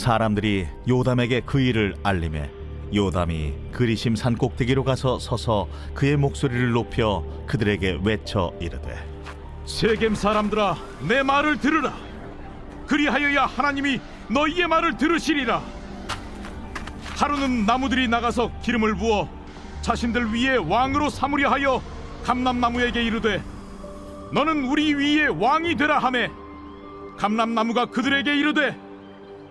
사람들이 요담에게 그 일을 알림해 요담이 그리심 산 꼭대기로 가서 서서 그의 목소리를 높여 그들에게 외쳐 이르되 세겜 사람들아, 내 말을 들으라. 그리하여야 하나님이 너희의 말을 들으시리라. 하루는 나무들이 나가서 기름을 부어 자신들 위에 왕으로 삼으려 하여 감람나무에게 이르되 너는 우리 위에 왕이 되라 하매 감람나무가 그들에게 이르되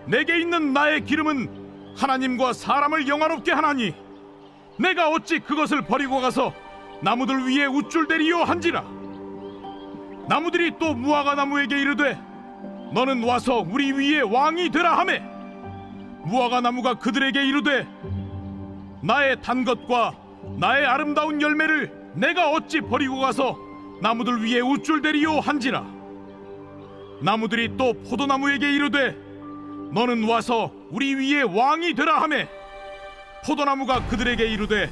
내게 있는 나의 기름은 하나님과 사람을 영화롭게 하나니 내가 어찌 그것을 버리고 가서 나무들 위에 우쭐대리요 한지라. 나무들이 또 무화과 나무에게 이르되 너는 와서 우리 위에 왕이 되라 하매 무화과 나무가 그들에게 이르되 나의 단 것과 나의 아름다운 열매를 내가 어찌 버리고 가서 나무들 위에 우쭐대리요 한지라. 나무들이 또 포도나무에게 이르되 너는 와서 우리 위에 왕이 되라 하매 포도나무가 그들에게 이르되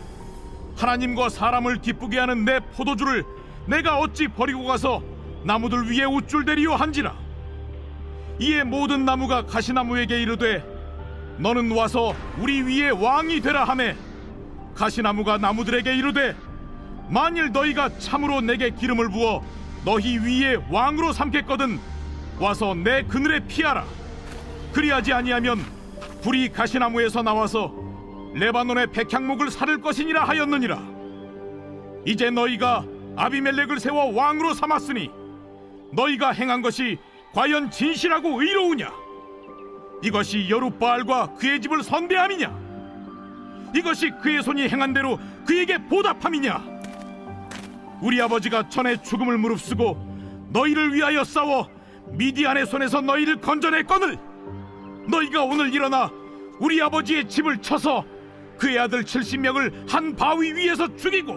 하나님과 사람을 기쁘게 하는 내 포도주를 내가 어찌 버리고 가서 나무들 위에 우쭐대리요 한지라. 이에 모든 나무가 가시나무에게 이르되 너는 와서 우리 위에 왕이 되라 하매 가시나무가 나무들에게 이르되 만일 너희가 참으로 내게 기름을 부어 너희 위에 왕으로 삼겠거든 와서 내 그늘에 피하라. 그리하지 아니하면 불이 가시나무에서 나와서 레바논의 백향목을 사를 것이니라 하였느니라. 이제 너희가 아비멜렉을 세워 왕으로 삼았으니 너희가 행한 것이 과연 진실하고 의로우냐? 이것이 여룻바알과 그의 집을 선대함이냐? 이것이 그의 손이 행한 대로 그에게 보답함이냐? 우리 아버지가 전에 죽음을 무릅쓰고 너희를 위하여 싸워 미디안의 손에서 너희를 건져냈거늘 너희가 오늘 일어나 우리 아버지의 집을 쳐서 그의 아들 70명을 한 바위 위에서 죽이고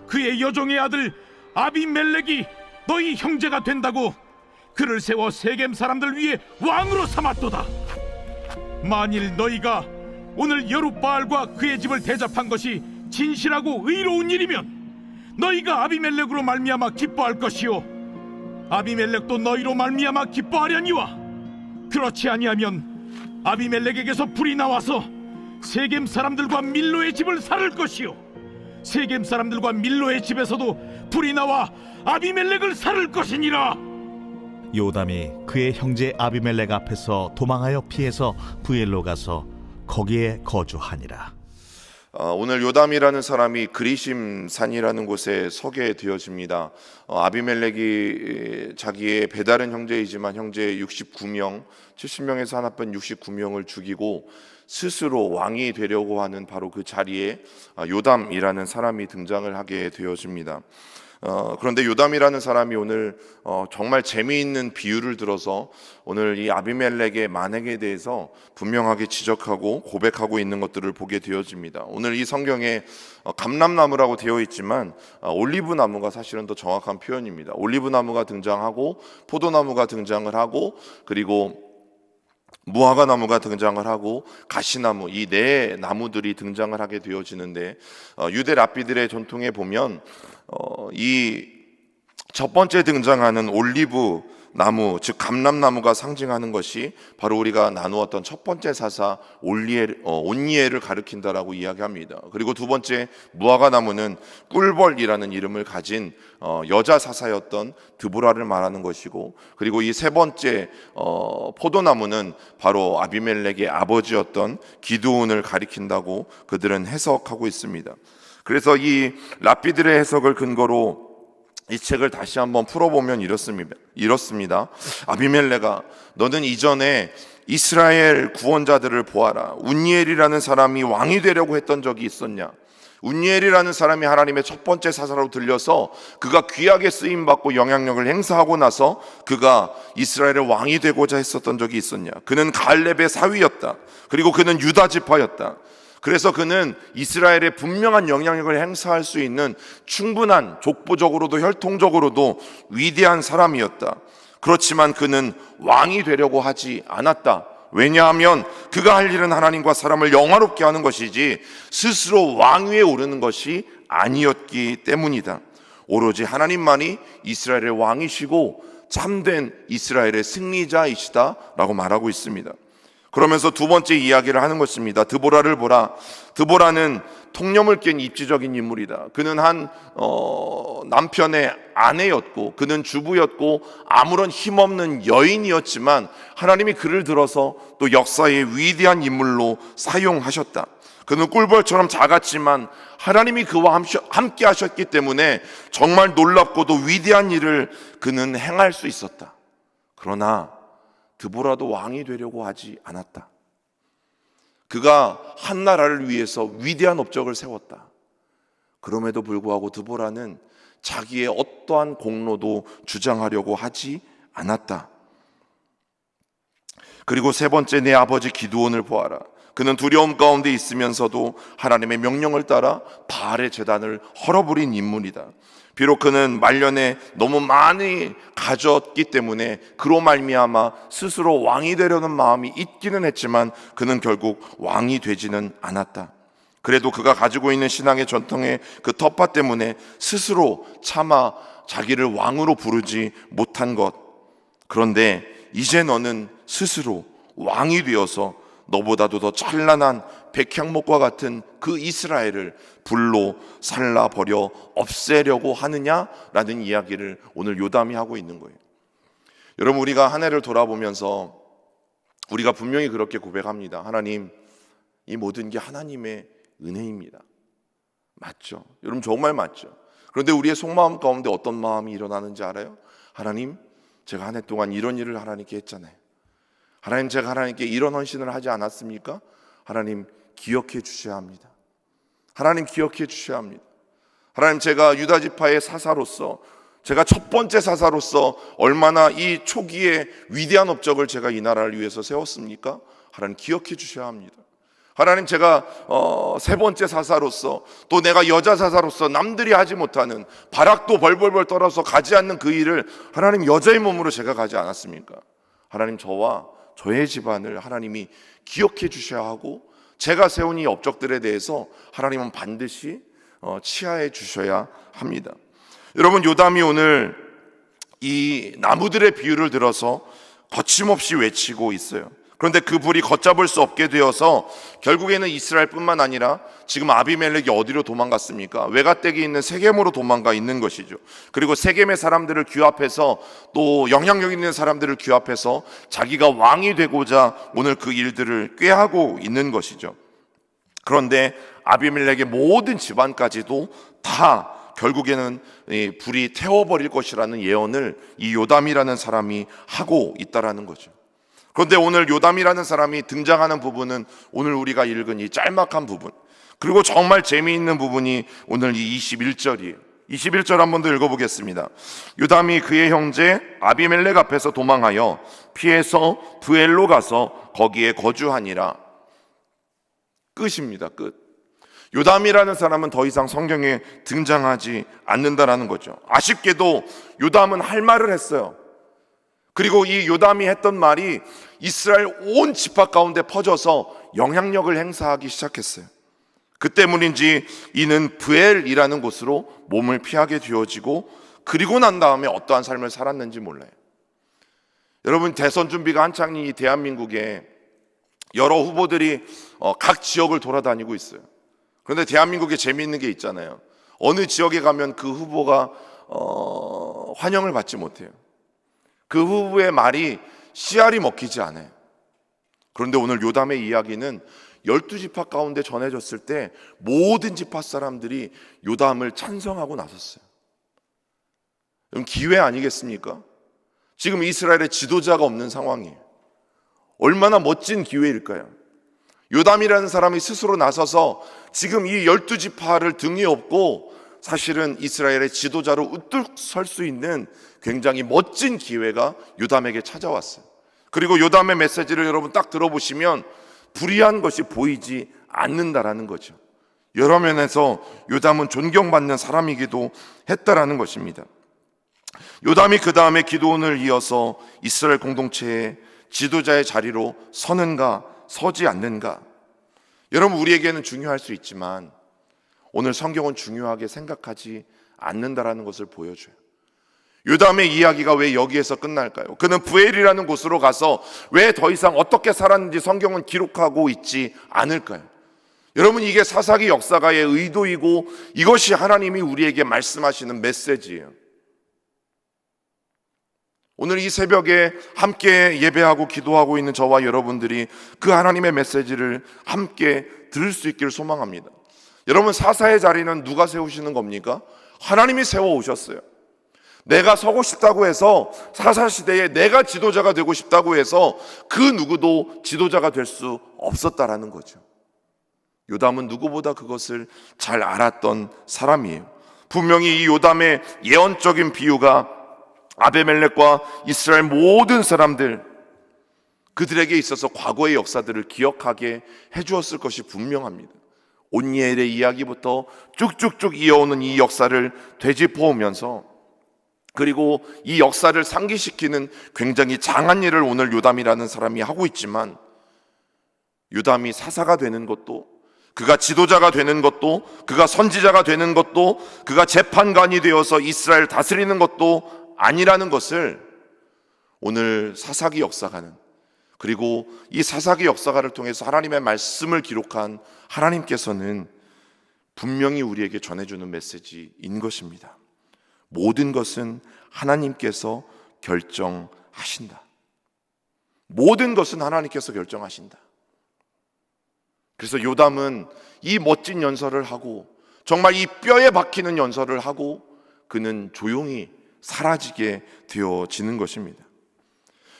그의 여종의 아들 아비멜렉이 너희 형제가 된다고 그를 세워 세겜 사람들 위에 왕으로 삼았도다. 만일 너희가 오늘 여룻바알과 그의 집을 대접한 것이 진실하고 의로운 일이면 너희가 아비멜렉으로 말미암아 기뻐할 것이요 아비멜렉도 너희로 말미암아 기뻐하려니와 그렇지 아니하면 아비멜렉에게서 불이 나와서 세겜 사람들과 밀로의 집을 살을 것이요 세겜 사람들과 밀로의 집에서도 불이 나와 아비멜렉을 살을 것이니라. 요담이 그의 형제 아비멜렉 앞에서 도망하여 피해서 부엘로 가서 거기에 거주하니라. 오늘 요담이라는 사람이 그리심 산이라는 곳에 서게 되어집니다. 아비멜렉이 자기의 배다른 형제이지만 형제 69명, 70명에서 하나뿐 69명을 죽이고 스스로 왕이 되려고 하는 바로 그 자리에 요담이라는 사람이 등장을 하게 되어집니다. 그런데 요담이라는 사람이 오늘 정말 재미있는 비유를 들어서 오늘 이 아비멜렉의 만행에 대해서 분명하게 지적하고 고백하고 있는 것들을 보게 되어집니다. 오늘 이 성경에 감람나무라고 되어 있지만 올리브나무가 사실은 더 정확한 표현입니다. 올리브나무가 등장하고 포도나무가 등장을 하고 그리고 무화과 나무가 등장을 하고 가시나무 이 네 나무들이 등장을 하게 되어지는데 유대 랍비들의 전통에 보면 이 첫 번째 등장하는 올리브 나무 즉 감람나무가 상징하는 것이 바로 우리가 나누었던 첫 번째 사사 온니엘을 가리킨다라고 이야기합니다. 그리고 두 번째 무화과 나무는 꿀벌이라는 이름을 가진 여자 사사였던 드보라를 말하는 것이고 그리고 이 세 번째 포도나무는 바로 아비멜렉의 아버지였던 기드온을 가리킨다고 그들은 해석하고 있습니다. 그래서 이 랍비들의 해석을 근거로 이 책을 다시 한번 풀어보면 이렇습니다. 아비멜렉아, 너는 이전에 이스라엘 구원자들을 보아라. 운니엘이라는 사람이 왕이 되려고 했던 적이 있었냐? 운니엘이라는 사람이 하나님의 첫 번째 사사로 들려서 그가 귀하게 쓰임받고 영향력을 행사하고 나서 그가 이스라엘의 왕이 되고자 했었던 적이 있었냐? 그는 갈렙의 사위였다. 그리고 그는 유다 지파였다. 그래서 그는 이스라엘에 분명한 영향력을 행사할 수 있는 충분한 족보적으로도 혈통적으로도 위대한 사람이었다. 그렇지만 그는 왕이 되려고 하지 않았다. 왜냐하면 그가 할 일은 하나님과 사람을 영화롭게 하는 것이지 스스로 왕위에 오르는 것이 아니었기 때문이다. 오로지 하나님만이 이스라엘의 왕이시고 참된 이스라엘의 승리자이시다 라고 말하고 있습니다. 그러면서 두 번째 이야기를 하는 것입니다. 드보라를 보라. 드보라는 통념을 깬 입지적인 인물이다. 그는 한 남편의 아내였고, 그는 주부였고, 아무런 힘없는 여인이었지만 하나님이 그를 들어서 또 역사의 위대한 인물로 사용하셨다. 그는 꿀벌처럼 작았지만 하나님이 그와 함께 하셨기 때문에 정말 놀랍고도 위대한 일을 그는 행할 수 있었다. 그러나 드보라도 왕이 되려고 하지 않았다. 그가 한 나라를 위해서 위대한 업적을 세웠다. 그럼에도 불구하고 드보라는 자기의 어떠한 공로도 주장하려고 하지 않았다. 그리고 세 번째, 내 아버지 기드온을 보아라. 그는 두려움 가운데 있으면서도 하나님의 명령을 따라 바알의 제단을 헐어버린 인물이다. 비록 그는 말년에 너무 많이 가졌기 때문에 그로 말미암아 스스로 왕이 되려는 마음이 있기는 했지만 그는 결국 왕이 되지는 않았다. 그래도 그가 가지고 있는 신앙의 전통의 그 텃밭 때문에 스스로 차마 자기를 왕으로 부르지 못한 것. 그런데 이제 너는 스스로 왕이 되어서 너보다도 더 찬란한 백향목과 같은 그 이스라엘을 불로 살라버려 없애려고 하느냐라는 이야기를 오늘 요담이 하고 있는 거예요. 여러분, 우리가 한 해를 돌아보면서 우리가 분명히 그렇게 고백합니다. 하나님, 이 모든 게 하나님의 은혜입니다. 맞죠? 여러분, 정말 맞죠? 그런데 우리의 속마음 가운데 어떤 마음이 일어나는지 알아요? 하나님, 제가 한 해 동안 이런 일을 하나님께 했잖아요. 하나님, 제가 하나님께 이런 헌신을 하지 않았습니까? 하나님, 기억해 주셔야 합니다. 하나님, 기억해 주셔야 합니다. 하나님, 제가 유다 지파의 사사로서, 제가 첫 번째 사사로서 얼마나 이 초기에 위대한 업적을 제가 이 나라를 위해서 세웠습니까? 하나님, 기억해 주셔야 합니다. 하나님, 제가 세 번째 사사로서, 또 내가 여자 사사로서 남들이 하지 못하는 바락도 벌벌벌 떨어서 가지 않는 그 일을 하나님, 여자의 몸으로 제가 가지 않았습니까? 하나님, 저와 저의 집안을 하나님이 기억해 주셔야 하고, 제가 세운 이 업적들에 대해서 하나님은 반드시 치하해 주셔야 합니다. 여러분, 요담이 오늘 이 나무들의 비유를 들어서 거침없이 외치고 있어요. 그런데 그 불이 걷잡을 수 없게 되어서 결국에는 이스라엘뿐만 아니라 지금 아비멜렉이 어디로 도망갔습니까? 외가댁이 있는 세겜으로 도망가 있는 것이죠. 그리고 세겜의 사람들을 규합해서 또 영향력 있는 사람들을 규합해서 자기가 왕이 되고자 오늘 그 일들을 꾀하고 있는 것이죠. 그런데 아비멜렉의 모든 집안까지도 다 결국에는 불이 태워버릴 것이라는 예언을 이 요담이라는 사람이 하고 있다라는 거죠. 그런데 오늘 요담이라는 사람이 등장하는 부분은 오늘 우리가 읽은 이 짤막한 부분, 그리고 정말 재미있는 부분이 오늘 이 21절이에요. 21절 한 번 더 읽어보겠습니다. 요담이 그의 형제 아비멜렉 앞에서 도망하여 피해서 부엘로 가서 거기에 거주하니라. 끝입니다. 끝. 요담이라는 사람은 더 이상 성경에 등장하지 않는다라는 거죠. 아쉽게도 요담은 할 말을 했어요. 그리고 이 요담이 했던 말이 이스라엘 온 지파 가운데 퍼져서 영향력을 행사하기 시작했어요. 그 때문인지 이는 브엘이라는 곳으로 몸을 피하게 되어지고, 그리고 난 다음에 어떠한 삶을 살았는지 몰라요. 여러분, 대선 준비가 한창인 이 대한민국에 여러 후보들이 각 지역을 돌아다니고 있어요. 그런데 대한민국에 재미있는 게 있잖아요. 어느 지역에 가면 그 후보가 환영을 받지 못해요. 그 후보의 말이 씨알이 먹히지 않아요. 그런데 오늘 요담의 이야기는 12지파 가운데 전해졌을 때 모든 지파 사람들이 요담을 찬성하고 나섰어요. 그럼 기회 아니겠습니까? 지금 이스라엘에 지도자가 없는 상황이에요. 얼마나 멋진 기회일까요? 요담이라는 사람이 스스로 나서서 지금 이 12지파를 등에 업고 사실은 이스라엘의 지도자로 우뚝 설 수 있는 굉장히 멋진 기회가 요담에게 찾아왔어요. 그리고 요담의 메시지를 여러분 딱 들어보시면 불의한 것이 보이지 않는다라는 거죠. 여러 면에서 요담은 존경받는 사람이기도 했다라는 것입니다. 요담이 그 다음에 기드온을 이어서 이스라엘 공동체의 지도자의 자리로 서는가 서지 않는가. 여러분, 우리에게는 중요할 수 있지만 오늘 성경은 중요하게 생각하지 않는다라는 것을 보여줘요. 요담의 이야기가 왜 여기에서 끝날까요? 그는 부엘이라는 곳으로 가서 왜 더 이상 어떻게 살았는지 성경은 기록하고 있지 않을까요? 여러분, 이게 사사기 역사가의 의도이고 이것이 하나님이 우리에게 말씀하시는 메시지예요. 오늘 이 새벽에 함께 예배하고 기도하고 있는 저와 여러분들이 그 하나님의 메시지를 함께 들을 수 있기를 소망합니다. 여러분, 사사의 자리는 누가 세우시는 겁니까? 하나님이 세워오셨어요. 내가 서고 싶다고 해서, 사사시대에 내가 지도자가 되고 싶다고 해서 그 누구도 지도자가 될 수 없었다라는 거죠. 요담은 누구보다 그것을 잘 알았던 사람이에요. 분명히 이 요담의 예언적인 비유가 아베멜렉과 이스라엘 모든 사람들, 그들에게 있어서 과거의 역사들을 기억하게 해주었을 것이 분명합니다. 온니엘의 이야기부터 쭉쭉쭉 이어오는 이 역사를 되짚어오면서, 그리고 이 역사를 상기시키는 굉장히 장한 일을 오늘 요담이라는 사람이 하고 있지만, 요담이 사사가 되는 것도, 그가 지도자가 되는 것도, 그가 선지자가 되는 것도, 그가 재판관이 되어서 이스라엘 다스리는 것도 아니라는 것을 오늘 사사기 역사가는, 그리고 이 사사기 역사가를 통해서 하나님의 말씀을 기록한 하나님께서는 분명히 우리에게 전해주는 메시지인 것입니다. 모든 것은 하나님께서 결정하신다. 모든 것은 하나님께서 결정하신다. 그래서 요담은 이 멋진 연설을 하고, 정말 이 뼈에 박히는 연설을 하고, 그는 조용히 사라지게 되어지는 것입니다.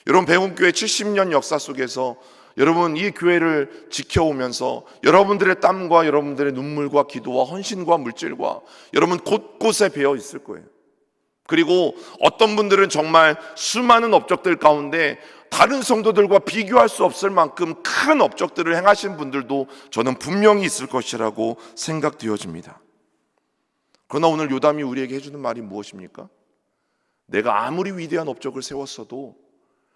여러분, 배움교회 70년 역사 속에서 여러분 이 교회를 지켜오면서 여러분들의 땀과 여러분들의 눈물과 기도와 헌신과 물질과 여러분 곳곳에 배어 있을 거예요. 그리고 어떤 분들은 정말 수많은 업적들 가운데 다른 성도들과 비교할 수 없을 만큼 큰 업적들을 행하신 분들도 저는 분명히 있을 것이라고 생각되어집니다. 그러나 오늘 요담이 우리에게 해주는 말이 무엇입니까? 내가 아무리 위대한 업적을 세웠어도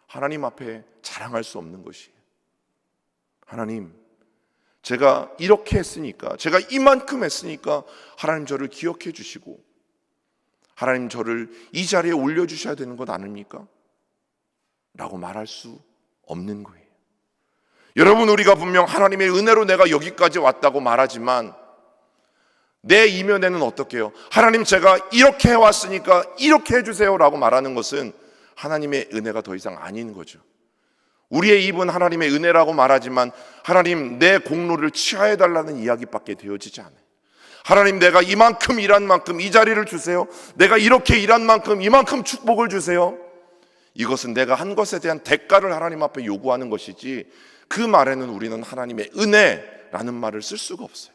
하나님 앞에 자랑할 수 없는 것이에요. 하나님, 제가 이렇게 했으니까, 제가 이만큼 했으니까 하나님 저를 기억해 주시고 하나님 저를 이 자리에 올려주셔야 되는 것 아닙니까? 라고 말할 수 없는 거예요. 여러분, 우리가 분명 하나님의 은혜로 내가 여기까지 왔다고 말하지만 내 이면에는 어떻게 해요? 하나님, 제가 이렇게 해왔으니까 이렇게 해주세요 라고 말하는 것은 하나님의 은혜가 더 이상 아닌 거죠. 우리의 입은 하나님의 은혜라고 말하지만 하나님, 내 공로를 취하해달라는 이야기밖에 되어지지 않아요. 하나님, 내가 이만큼 일한 만큼 이 자리를 주세요. 내가 이렇게 일한 만큼 이만큼 축복을 주세요. 이것은 내가 한 것에 대한 대가를 하나님 앞에 요구하는 것이지, 그 말에는 우리는 하나님의 은혜라는 말을 쓸 수가 없어요.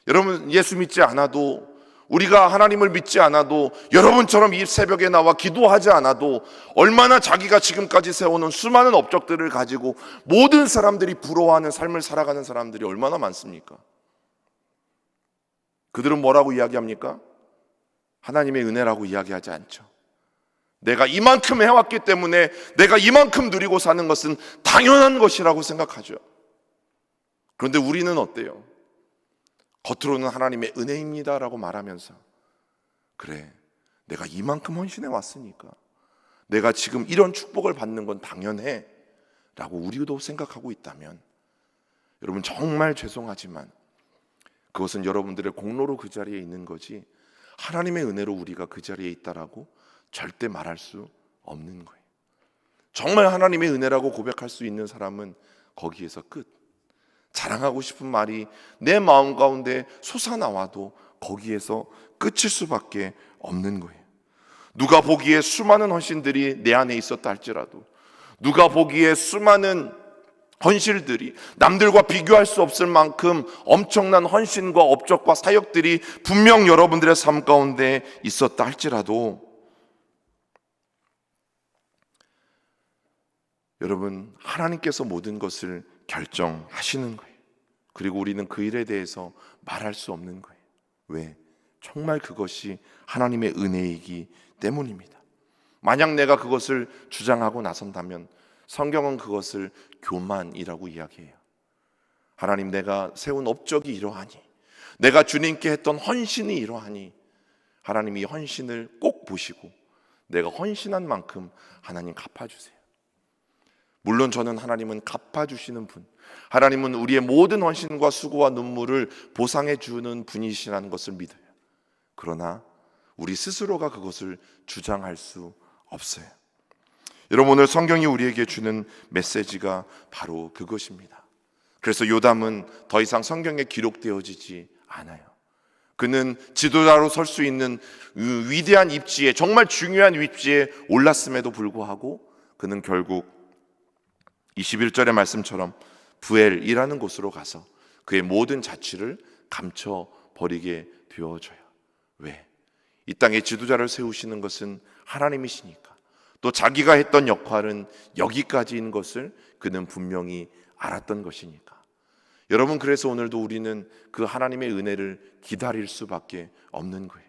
여러분, 예수 믿지 않아도, 우리가 하나님을 믿지 않아도, 여러분처럼 이 새벽에 나와 기도하지 않아도 얼마나 자기가 지금까지 세워놓은 수많은 업적들을 가지고 모든 사람들이 부러워하는 삶을 살아가는 사람들이 얼마나 많습니까? 그들은 뭐라고 이야기합니까? 하나님의 은혜라고 이야기하지 않죠. 내가 이만큼 해왔기 때문에 내가 이만큼 누리고 사는 것은 당연한 것이라고 생각하죠. 그런데 우리는 어때요? 겉으로는 하나님의 은혜입니다라고 말하면서, 그래, 내가 이만큼 헌신해 왔으니까 내가 지금 이런 축복을 받는 건 당연해 라고 우리도 생각하고 있다면, 여러분 정말 죄송하지만 그것은 여러분들의 공로로 그 자리에 있는 거지 하나님의 은혜로 우리가 그 자리에 있다라고 절대 말할 수 없는 거예요. 정말 하나님의 은혜라고 고백할 수 있는 사람은 거기에서 끝. 자랑하고 싶은 말이 내 마음 가운데 솟아나와도 거기에서 끝일 수밖에 없는 거예요. 누가 보기에 수많은 헌신들이 내 안에 있었다 할지라도, 누가 보기에 수많은 헌신들이 남들과 비교할 수 없을 만큼 엄청난 헌신과 업적과 사역들이 분명 여러분들의 삶 가운데 있었다 할지라도, 여러분, 하나님께서 모든 것을 결정하시는 거예요. 그리고 우리는 그 일에 대해서 말할 수 없는 거예요. 왜? 정말 그것이 하나님의 은혜이기 때문입니다. 만약 내가 그것을 주장하고 나선다면 성경은 그것을 교만이라고 이야기해요. 하나님, 내가 세운 업적이 이러하니, 내가 주님께 했던 헌신이 이러하니 하나님이 헌신을 꼭 꼭 보시고 내가 헌신한 만큼 하나님 갚아주세요. 물론 저는 하나님은 갚아주시는 분, 하나님은 우리의 모든 헌신과 수고와 눈물을 보상해 주는 분이시라는 것을 믿어요. 그러나 우리 스스로가 그것을 주장할 수 없어요. 여러분, 오늘 성경이 우리에게 주는 메시지가 바로 그것입니다. 그래서 요담은 더 이상 성경에 기록되어지지 않아요. 그는 지도자로 설 수 있는 위대한 입지에, 정말 중요한 입지에 올랐음에도 불구하고 그는 결국 21절의 말씀처럼 부엘이라는 곳으로 가서 그의 모든 자취를 감춰버리게 되어져요. 왜? 이 땅에 지도자를 세우시는 것은 하나님이시니까, 또 자기가 했던 역할은 여기까지인 것을 그는 분명히 알았던 것이니까. 여러분, 그래서 오늘도 우리는 그 하나님의 은혜를 기다릴 수밖에 없는 거예요.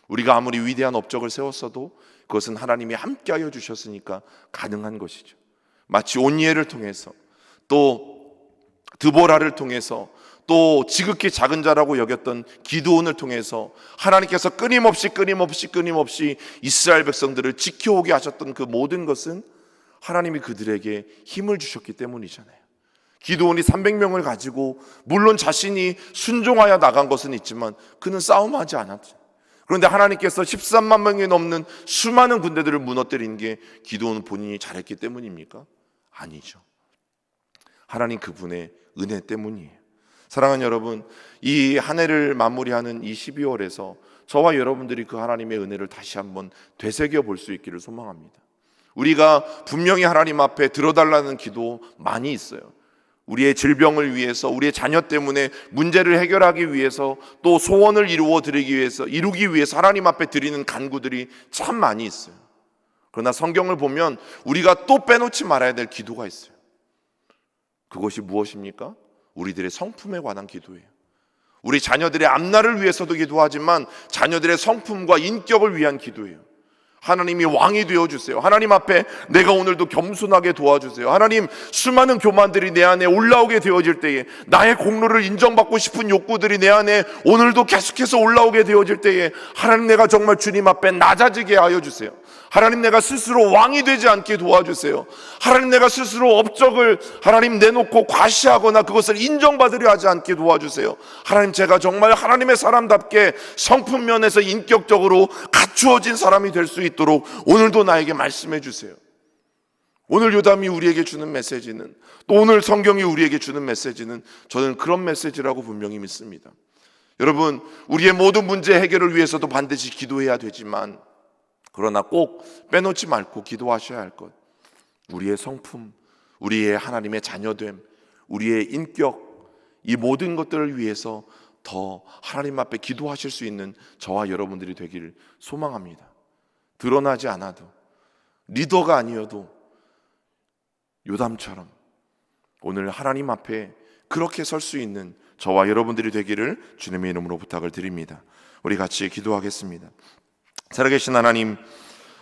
우리가 아무리 위대한 업적을 세웠어도 그것은 하나님이 함께하여 주셨으니까 가능한 것이죠. 마치 온니엘을 통해서, 또 드보라를 통해서, 또 지극히 작은 자라고 여겼던 기드온을 통해서 하나님께서 끊임없이 이스라엘 백성들을 지켜오게 하셨던 그 모든 것은 하나님이 그들에게 힘을 주셨기 때문이잖아요. 기드온이 300명을 가지고 물론 자신이 순종하여 나간 것은 있지만 그는 싸움하지 않았죠. 그런데 하나님께서 13만 명이 넘는 수많은 군대들을 무너뜨린 게 기드온 본인이 잘했기 때문입니까? 아니죠. 하나님 그분의 은혜 때문이에요. 사랑하는 여러분, 이 한 해를 마무리하는 이 12월에서 저와 여러분들이 그 하나님의 은혜를 다시 한번 되새겨 볼 수 있기를 소망합니다. 우리가 분명히 하나님 앞에 들어달라는 기도 많이 있어요. 우리의 질병을 위해서, 우리의 자녀 때문에 문제를 해결하기 위해서, 또 소원을 이루기 위해서 하나님 앞에 드리는 간구들이 참 많이 있어요. 그러나 성경을 보면 우리가 또 빼놓지 말아야 될 기도가 있어요. 그것이 무엇입니까? 우리들의 성품에 관한 기도예요. 우리 자녀들의 앞날을 위해서도 기도하지만 자녀들의 성품과 인격을 위한 기도예요. 하나님이 왕이 되어주세요. 하나님 앞에 내가 오늘도 겸손하게 도와주세요. 하나님, 수많은 교만들이 내 안에 올라오게 되어질 때에, 나의 공로를 인정받고 싶은 욕구들이 내 안에 오늘도 계속해서 올라오게 되어질 때에 하나님, 내가 정말 주님 앞에 낮아지게 하여 주세요. 하나님, 내가 스스로 왕이 되지 않게 도와주세요. 하나님, 내가 스스로 업적을 하나님 내놓고 과시하거나 그것을 인정받으려 하지 않게 도와주세요. 하나님, 제가 정말 하나님의 사람답게 성품 면에서 인격적으로 갖추어진 사람이 될 수 있도록 오늘도 나에게 말씀해 주세요. 오늘 요담이 우리에게 주는 메시지는, 또 오늘 성경이 우리에게 주는 메시지는 저는 그런 메시지라고 분명히 믿습니다. 여러분, 우리의 모든 문제 해결을 위해서도 반드시 기도해야 되지만, 그러나 꼭 빼놓지 말고 기도하셔야 할 것, 우리의 성품, 우리의 하나님의 자녀됨, 우리의 인격, 이 모든 것들을 위해서 더 하나님 앞에 기도하실 수 있는 저와 여러분들이 되기를 소망합니다. 드러나지 않아도, 리더가 아니어도 요담처럼 오늘 하나님 앞에 그렇게 설 수 있는 저와 여러분들이 되기를 주님의 이름으로 부탁을 드립니다. 우리 같이 기도하겠습니다. 살아계신 하나님,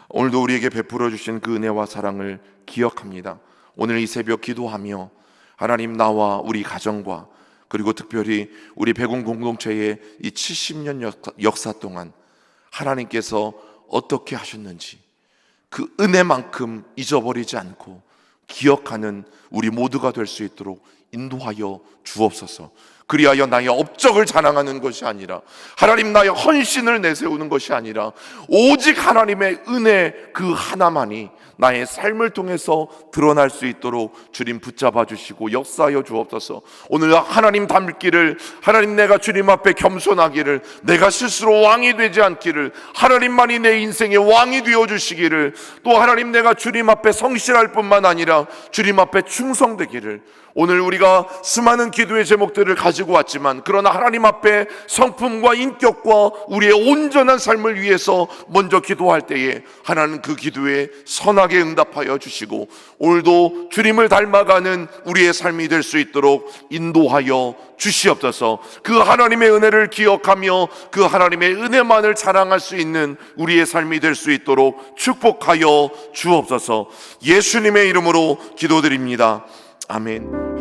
오늘도 우리에게 베풀어 주신 그 은혜와 사랑을 기억합니다. 오늘 이 새벽 기도하며 하나님, 나와 우리 가정과 그리고 특별히 우리 백운 공동체의 이 70년 역사 동안 하나님께서 어떻게 하셨는지 그 은혜만큼 잊어버리지 않고 기억하는 우리 모두가 될 수 있도록 인도하여 주옵소서. 그리하여 나의 업적을 자랑하는 것이 아니라, 하나님, 나의 헌신을 내세우는 것이 아니라 오직 하나님의 은혜 그 하나만이 나의 삶을 통해서 드러날 수 있도록 주님 붙잡아 주시고 역사하여 주옵소서. 오늘 하나님 닮기를, 하나님, 내가 주님 앞에 겸손하기를, 내가 스스로 왕이 되지 않기를, 하나님만이 내 인생의 왕이 되어 주시기를, 또 하나님, 내가 주님 앞에 성실할 뿐만 아니라 주님 앞에 충성되기를. 오늘 우리가 수많은 기도의 제목들을 가지고 왔지만, 그러나 하나님 앞에 성품과 인격과 우리의 온전한 삶을 위해서 먼저 기도할 때에 하나님 그 기도에 선하게 응답하여 주시고, 오늘도 주님을 닮아가는 우리의 삶이 될 수 있도록 인도하여 주시옵소서. 그 하나님의 은혜를 기억하며 그 하나님의 은혜만을 자랑할 수 있는 우리의 삶이 될 수 있도록 축복하여 주옵소서. 예수님의 이름으로 기도드립니다. 아멘.